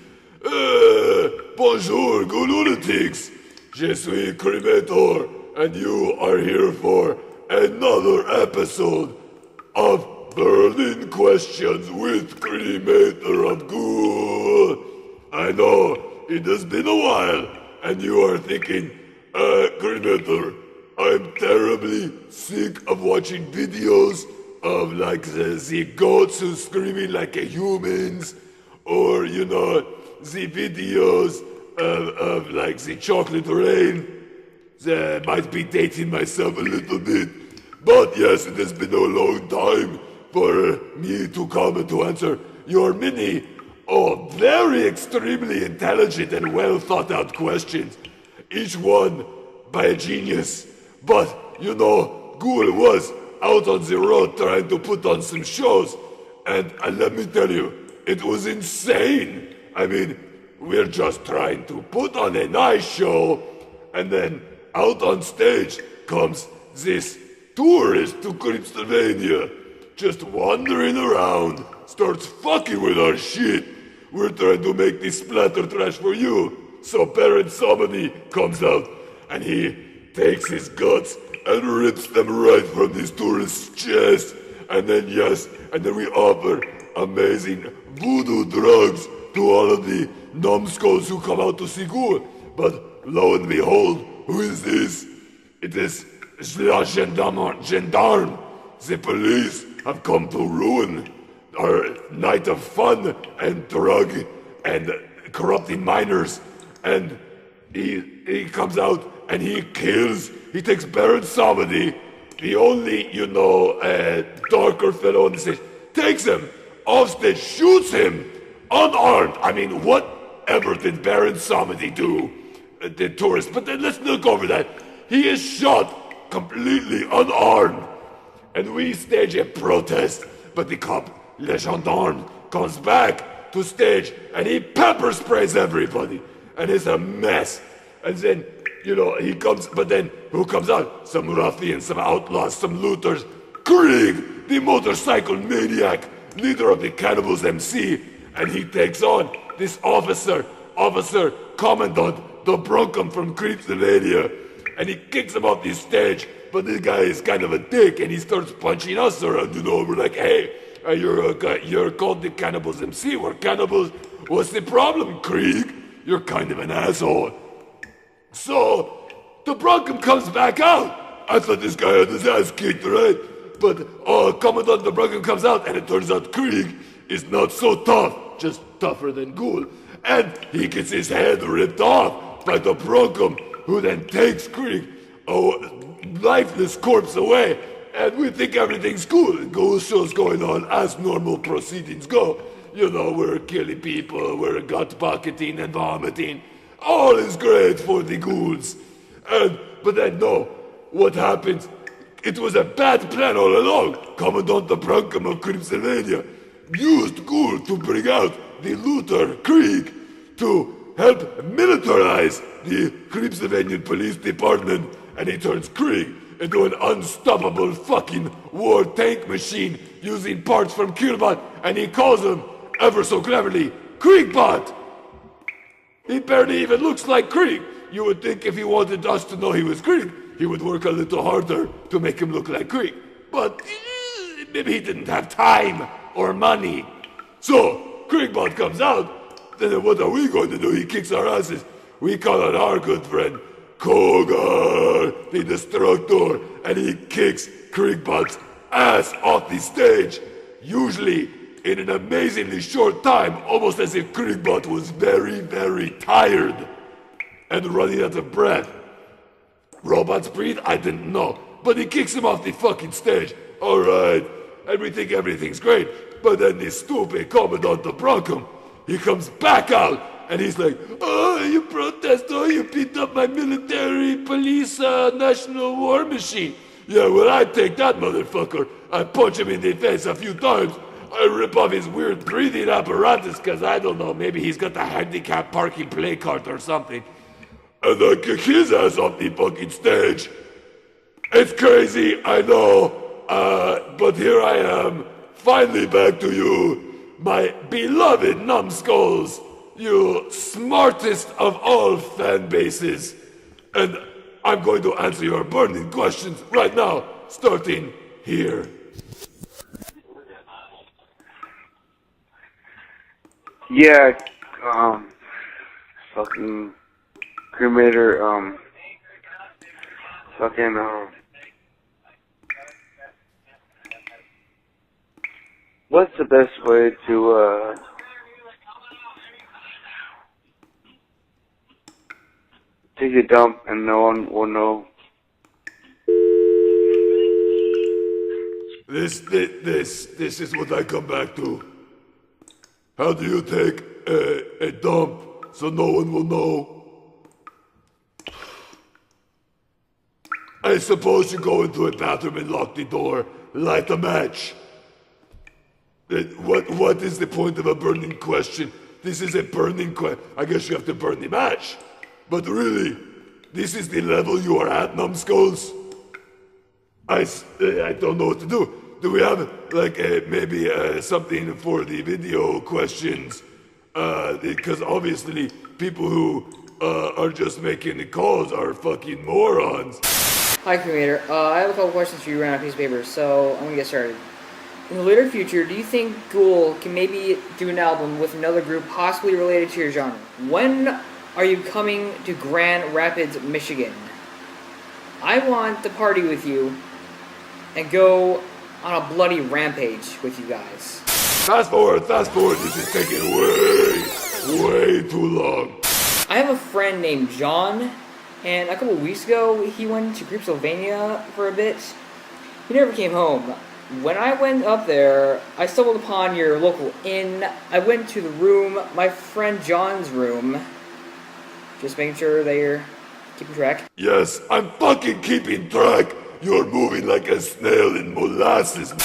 Bonjour, Ghoulunatics. Je suis Cremator, and you are here for another episode of Burning Questions with Cremator of Ghoul. I know, it has been a while, and you are thinking, Cremator, I'm terribly sick of watching videos of like the goats who screaming like humans, or you know, the videos of like the chocolate rain. That might be dating myself a little bit, but yes, it has been a long time for me to come and to answer your many, very extremely intelligent and well thought out questions, each one by a genius. But you know, Ghoul was out on the road trying to put on some shows, and let me tell you, it was insane. I mean, we're just trying to put on a nice show, and then out on stage comes this tourist to Creepsylvania, just wandering around, starts fucking with our shit. We're trying to make this splatter trash for you, So Baron Samedi comes out and he takes his guts and rips them right from this tourist's chest. And then we offer amazing voodoo drugs to all of the numbskulls who come out to see Ghoul. But lo and behold, who is this? It is the gendarme. The police have come to ruin our night of fun and drug and corrupting miners. And he comes out and he takes Baron Samedi, the only, darker fellow on the stage, takes him off stage, shoots him unarmed. I mean, whatever did Baron Samedi do, the tourist? But then let's look over that. He is shot completely unarmed. And we stage a protest, but the cop, le gendarme, comes back to stage and he pepper sprays everybody. And it's a mess. And then, he comes, but then who comes out? Some ruffians, some outlaws, some looters. Krieg, the motorcycle maniac, leader of the Cannibals MC, and he takes on this officer, Commandant the Brunkum from Creepsylvania, and he kicks him off the stage. But this guy is kind of a dick, and he starts punching us around. We're like, hey, you're called the Cannibals MC. We're cannibals. What's the problem, Krieg? You're kind of an asshole. So the Brunkum comes back out. I thought this guy had his ass kicked, right? But Commandant the Brunkum comes out, and it turns out Krieg is not so tough, just tougher than Ghoul. And he gets his head ripped off by the Brunkum, who then takes Krieg, lifeless corpse away, and we think everything's cool. Ghoul show's going on as normal proceedings go. We're killing people, we're gut bucketing and vomiting. All is great for the ghouls. But then, no, what happens? It was a bad plan all along. Commandant the Bandcamp of Creepsylvania used Ghoul to bring out the looter, Krieg, to help militarize the Creepsylvanian police department, and he turns Krieg into an unstoppable fucking war tank machine using parts from Killbot, and he calls him, ever so cleverly, Killbot. He barely even looks like Krieg. You would think if he wanted us to know he was Krieg, he would work a little harder to make him look like Krieg. But maybe he didn't have time or money. So, Killbot comes out, then what are we going to do? He kicks our asses. We call on our good friend, Kogar, the Destructor, and he kicks Killbot's ass off the stage, usually in an amazingly short time, almost as if Killbot was very, very tired and running out of breath. Robots breathe? I didn't know. But he kicks him off the fucking stage. Alright, and we think everything's great. But then this stupid Commandant the Brunkum, he comes back out, and he's like, oh, you protest, oh, you beat up my military, police, national war machine. Yeah, well, I take that motherfucker. I punch him in the face a few times. I rip off his weird breathing apparatus, because I don't know, maybe he's got the handicap parking play card or something. And I kick his ass off the fucking stage. It's crazy, I know, but here I am, finally back to you, my beloved Numbskulls, you smartest of all fan bases. And I'm going to answer your burning questions right now, starting here. Yeah, fucking cremator, what's the best way to, take a dump and no one will know? This is what I come back to. How do you take a dump so no one will know? I suppose you go into a bathroom and lock the door, light a match. What is the point of a burning question? This is a burning question. I guess you have to burn the match. But really, this is the level you are at, Numbskulls? I don't know what to do. Do we have, like, maybe something for the video questions? Because obviously, people who are just making the calls are fucking morons. Hi, Creator. I have a couple questions for you around a piece of paper, so I'm gonna get started. In the later future, do you think Ghoul can maybe do an album with another group possibly related to your genre? When are you coming to Grand Rapids, Michigan? I want to party with you and go on a bloody rampage with you guys. Fast forward, this is taking way too long. I have a friend named John, and a couple weeks ago, he went to Creepsylvania for a bit. He never came home. When I went up there, I stumbled upon your local inn. I went to the room, my friend John's room. Just making sure that you're keeping track. Yes, I'm fucking keeping track. You're moving like a snail in molasses.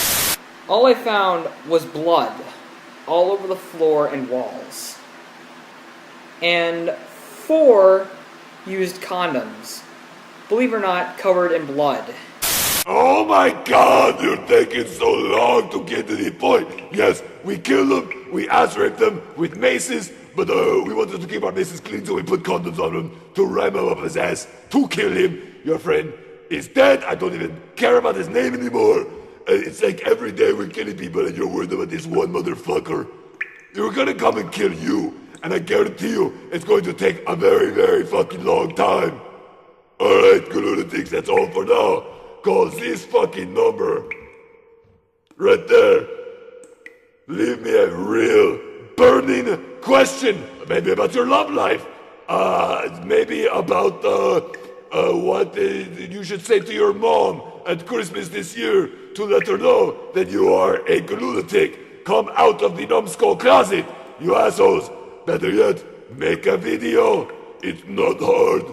All I found was blood all over the floor and walls. And 4 used condoms. Believe it or not, covered in blood. Oh my god, you're taking so long to get to the point. Yes, we killed them, we ass-raped them with maces, but we wanted to keep our maces clean, so we put condoms on him to ram him up his ass, to kill him. Your friend is dead. I don't even care about his name anymore. It's like every day we're killing people and you're worried about this one motherfucker. They're gonna come and kill you, and I guarantee you it's going to take a very fucking long time. Alright, Ghoulunatics, that's all for now. Call this fucking number right there. Leave me a real burning question, maybe about your love life, maybe about what you should say to your mom at Christmas this year to let her know that you are a Ghoulunatic. Come out of the numbskull closet, you assholes. Better yet, make a video. It's not hard.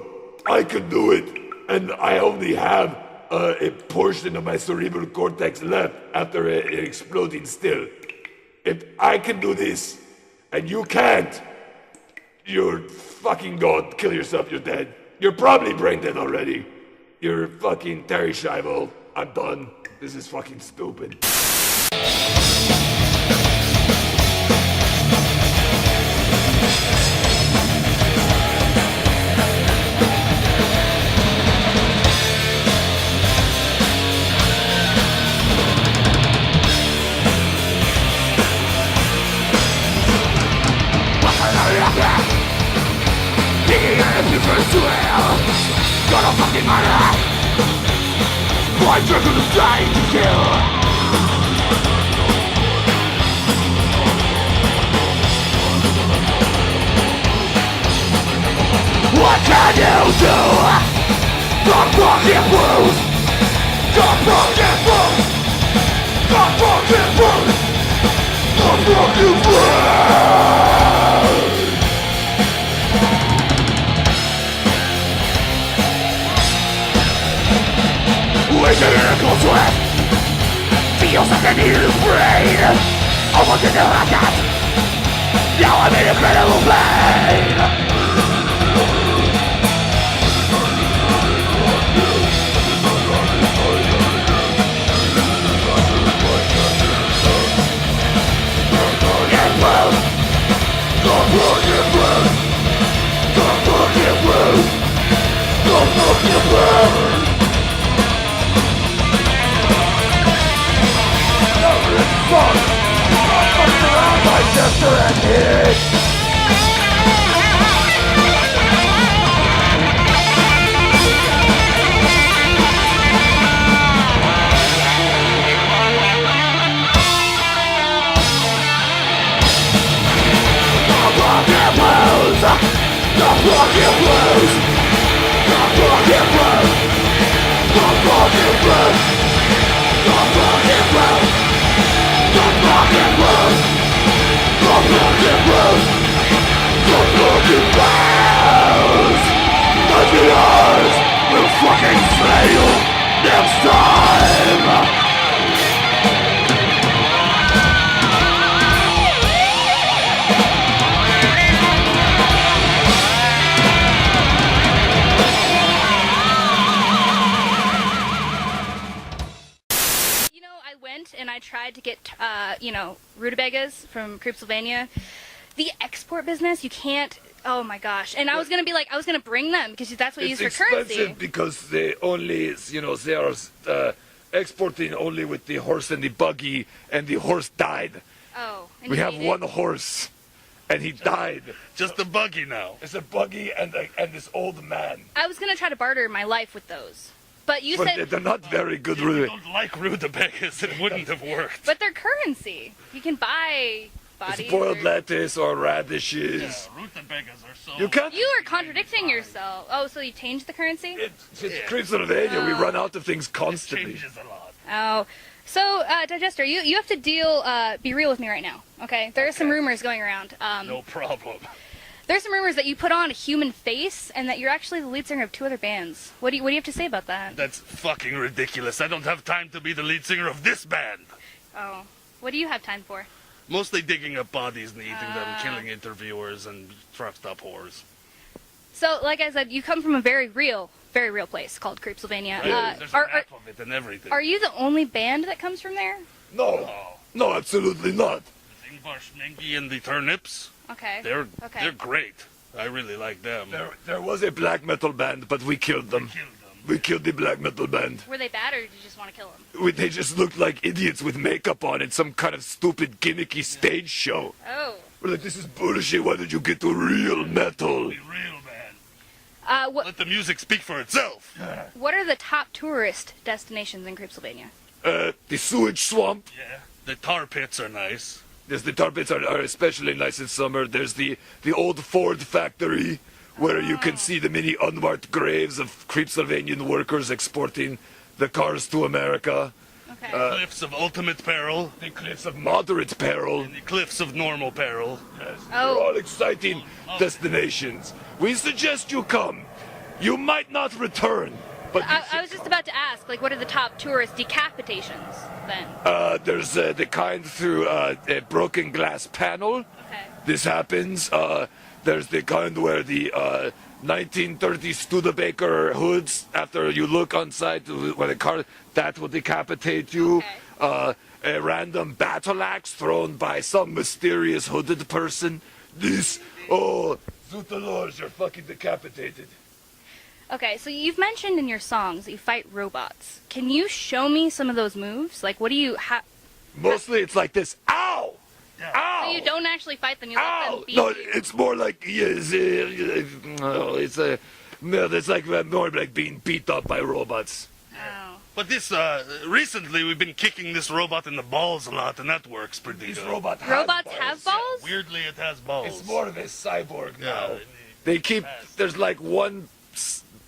I can do it, and I only have a portion of my cerebral cortex left after exploding still. If I can do this, and you can't, you're fucking gone. Kill yourself, you're dead. You're probably brain dead already. You're fucking Terry Schiavo. I'm done. This is fucking stupid. Gonna fucking murder. Why you're gonna die to kill? What can you do? The fucking blues. The fucking blues. The fucking blues. The fucking blues. Wake a miracle sweat. Feels like I needed a brain. I want to know I got. Now I'm in incredible pain. Get blues. The fucking blues. The fucking blues. The fucking blues. Fuck! Fuck around my sister and hit! The fucking blues! The fucking blues! The fucking blues! The fucking blues! The fucking blues! The fucking blues! The fucking blues! The fucking blues! But the ours will fucking slay you next time! And I tried to get, rutabagas from Creepsylvania. The export business, you can't Oh my gosh! And I was gonna be like, I was gonna bring them because that's what you use for currency. It's expensive because they only, they are exporting only with the horse and the buggy, and the horse died. Oh. And We you have ate one it? horse, and he died. Just a buggy now. It's a buggy and this old man. I was gonna try to barter my life with those, but you said. They're not very good. If you don't like rutabagas, it wouldn't have worked. But they're currency. You can buy bodies. Boiled or- lettuce or radishes. Rutabagas are so... You can't. You are contradicting yourself. Oh, so you changed the currency? It's Creepsylvania. We run out of things constantly. It changes a lot. Oh. So, Digester, you have to be real with me right now, okay? There are some rumors going around. No problem. There's some rumors that you put on a human face and that you're actually the lead singer of 2 other bands. What do you have to say about that? That's fucking ridiculous. I don't have time to be the lead singer of this band. Oh. What do you have time for? Mostly digging up bodies and eating them, killing interviewers, and trucked up whores. So, like I said, you come from a very real place called Creepsylvania. There's an app of it and everything. Are you the only band that comes from there? No, absolutely not. Ingvar Schmengi and the Turnips. Okay. They're great. I really like them. There was a black metal band, but we killed them. We killed the black metal band. Were they bad, or did you just want to kill them? They just looked like idiots with makeup on in some kind of stupid gimmicky stage show. Oh. We're like, this is bullshit. Why did you get to real metal? Let the music speak for itself. What are the top tourist destinations in Creepsylvania? The sewage swamp. Yeah. The tar pits are nice. Yes, the tar pits are especially nice in summer. There's the old Ford factory, where you can see the many unmarked graves of Creepsylvanian workers exporting the cars to America. Okay. The cliffs of ultimate peril. The cliffs of moderate peril. And the cliffs of normal peril. Yes. They're all exciting destinations. We suggest you come. You might not return, but I was just about to ask, like, what are the top tourist decapitations, then? there's the kind through a broken glass panel. Okay. This happens. There's the kind where the 1930 Studebaker hoods, after you look on site where the car, that will decapitate you. Okay. A random battle axe thrown by some mysterious hooded person. Zutalors, you're fucking decapitated. Okay, so you've mentioned in your songs that you fight robots. Can you show me some of those moves? Like, what do you have? Mostly it's like this. Ow! Ow! So you don't actually fight them, you let them beat No, you. it's more like it's like more like being beat up by robots. But this, recently we've been kicking this robot in the balls a lot, and that works pretty good. Robots have balls? Weirdly, it has balls. It's more of a cyborg now. They keep, there's like one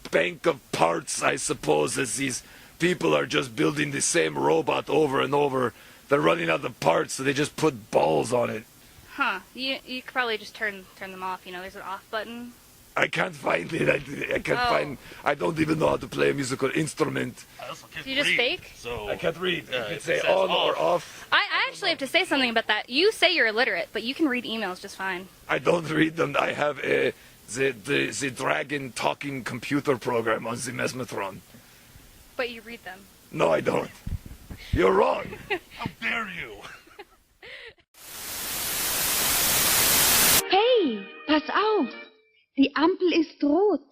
bank of parts, I suppose, as these people are just building the same robot over and over. They're running out of parts, so they just put balls on it. Huh. You could probably just turn them off, there's an off button. I can't find it. I can't find. I don't even know how to play a musical instrument. Do you just fake? So I can't read. You can say on or off. I actually have to say something about that. You say you're illiterate, but you can read emails just fine. I don't read them. I have the dragon talking computer program on the Mesmetron. But you read them. No, I don't. You're wrong. How dare you? Hey, pass auf! Die Ampel ist rot.